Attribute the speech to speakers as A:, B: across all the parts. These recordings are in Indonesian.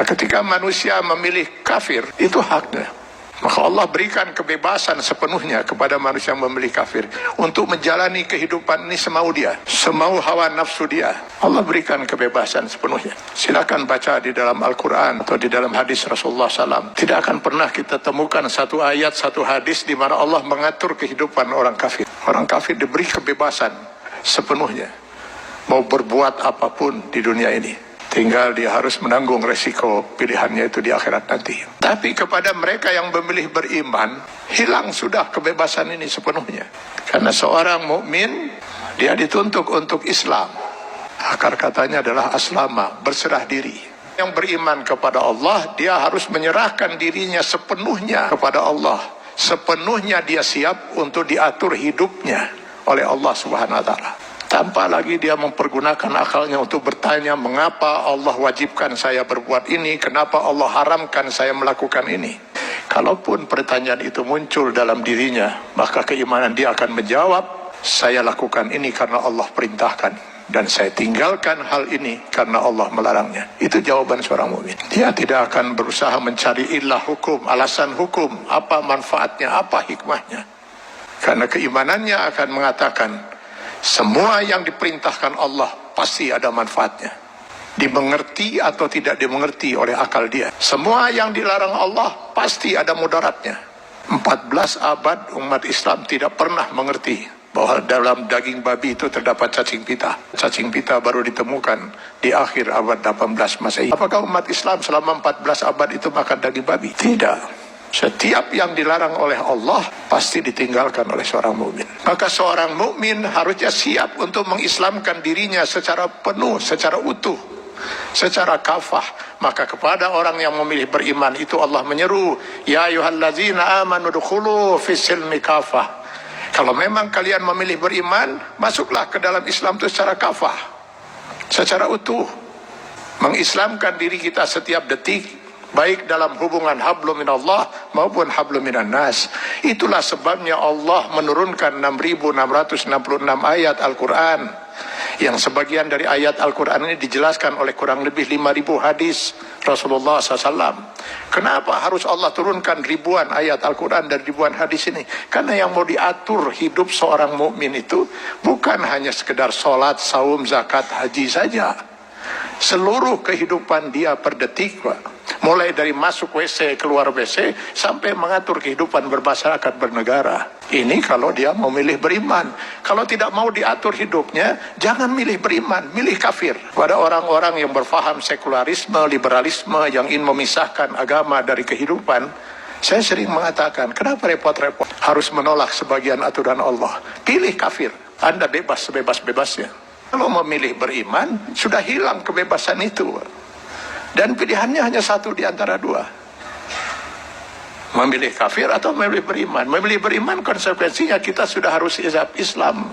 A: Ketika manusia memilih kafir, itu haknya. Maka Allah berikan kebebasan sepenuhnya kepada manusia yang memilih kafir untuk menjalani kehidupan ini semau dia, semau hawa nafsu dia. Allah berikan kebebasan sepenuhnya. Silakan baca di dalam Al-Quran atau di dalam hadis Rasulullah SAW. Tidak akan pernah kita temukan satu ayat, satu hadis di mana Allah mengatur kehidupan orang kafir. Orang kafir diberi kebebasan sepenuhnya, mau berbuat apapun di dunia ini. Tinggal dia harus menanggung resiko pilihannya itu di akhirat nanti. Tapi kepada mereka yang memilih beriman, hilang sudah kebebasan ini sepenuhnya. Karena seorang mukmin, dia dituntut untuk Islam. Akar katanya adalah aslama, berserah diri. Yang beriman kepada Allah, dia harus menyerahkan dirinya sepenuhnya kepada Allah. Sepenuhnya dia siap untuk diatur hidupnya oleh Allah Subhanahu wa Ta'ala. Tanpa lagi dia mempergunakan akalnya untuk bertanya, mengapa Allah wajibkan saya berbuat ini, kenapa Allah haramkan saya melakukan ini. Kalaupun pertanyaan itu muncul dalam dirinya, maka keimanan dia akan menjawab, saya lakukan ini karena Allah perintahkan, dan saya tinggalkan hal ini karena Allah melarangnya. Itu jawaban seorang mukmin. Dia tidak akan berusaha mencari ilah hukum, alasan hukum, apa manfaatnya, apa hikmahnya. Karena keimanannya akan mengatakan, semua yang diperintahkan Allah pasti ada manfaatnya. Dimengerti atau tidak dimengerti oleh akal dia. Semua yang dilarang Allah pasti ada mudaratnya. 14 abad umat Islam tidak pernah mengerti bahwa dalam daging babi itu terdapat cacing pita. Cacing pita baru ditemukan di akhir abad 18 Masehi. Apakah umat Islam selama 14 abad itu makan daging babi? Tidak. Setiap yang dilarang oleh Allah pasti ditinggalkan oleh seorang mukmin. Maka seorang mukmin harusnya siap untuk mengislamkan dirinya secara penuh, secara utuh, secara kafah. Maka kepada orang yang memilih beriman itu Allah menyeru, ya ayyuhallazina amanu dukhulu fis silmi kafah. Kalau memang kalian memilih beriman, masuklah ke dalam Islam itu secara kafah, secara utuh. Mengislamkan diri kita setiap detik, baik dalam hubungan hablum minallah maupun hablum minan nas. Itulah sebabnya Allah menurunkan 6.666 ayat Al-Quran, yang sebagian dari ayat Al-Quran ini dijelaskan oleh kurang lebih 5.000 hadis Rasulullah SAW. Kenapa harus Allah turunkan ribuan ayat Al-Quran dan ribuan hadis ini? Karena yang mau diatur hidup seorang mukmin itu bukan hanya sekedar sholat, saum, zakat, haji saja. Seluruh kehidupan dia per detik, Pak. Mulai dari masuk WC, keluar WC, sampai mengatur kehidupan bermasyarakat, bernegara. Ini kalau dia mau milih beriman. Kalau tidak mau diatur hidupnya, jangan milih beriman, milih kafir. Pada orang-orang yang berfaham sekularisme, liberalisme, yang ingin memisahkan agama dari kehidupan, saya sering mengatakan, kenapa repot-repot harus menolak sebagian aturan Allah? Pilih kafir, Anda bebas sebebas-bebasnya. Kalau memilih beriman, sudah hilang kebebasan itu. Dan pilihannya hanya satu di antara dua. Memilih kafir atau memilih beriman. Memilih beriman konsekuensinya kita sudah harus Islam.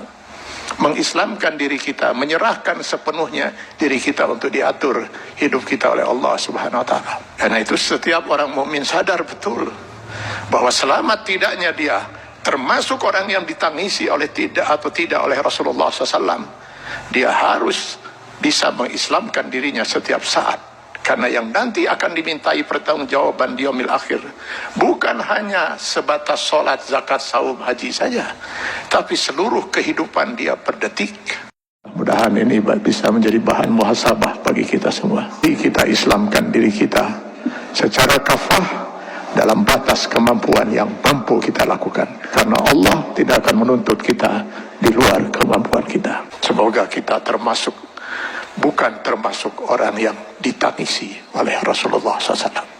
A: Mengislamkan diri kita, menyerahkan sepenuhnya diri kita untuk diatur hidup kita oleh Allah Subhanahu wa Ta'ala. Karena itu setiap orang mukmin sadar betul bahwa selamat tidaknya dia termasuk orang yang ditangisi oleh tidak oleh Rasulullah SAW. Dia harus bisa mengislamkan dirinya setiap saat. Karena yang nanti akan dimintai pertanggungjawaban di yaumil akhir bukan hanya sebatas sholat, zakat, saum, haji saja, tapi seluruh kehidupan dia per detik. Mudah-mudahan ini bisa menjadi bahan muhasabah bagi kita semua. Kita islamkan diri kita secara kafah dalam batas kemampuan yang mampu kita lakukan. Karena Allah tidak akan menuntut kita di luar kemampuan kita. Semoga kita bukan termasuk orang yang ditangisi oleh Rasulullah SAW.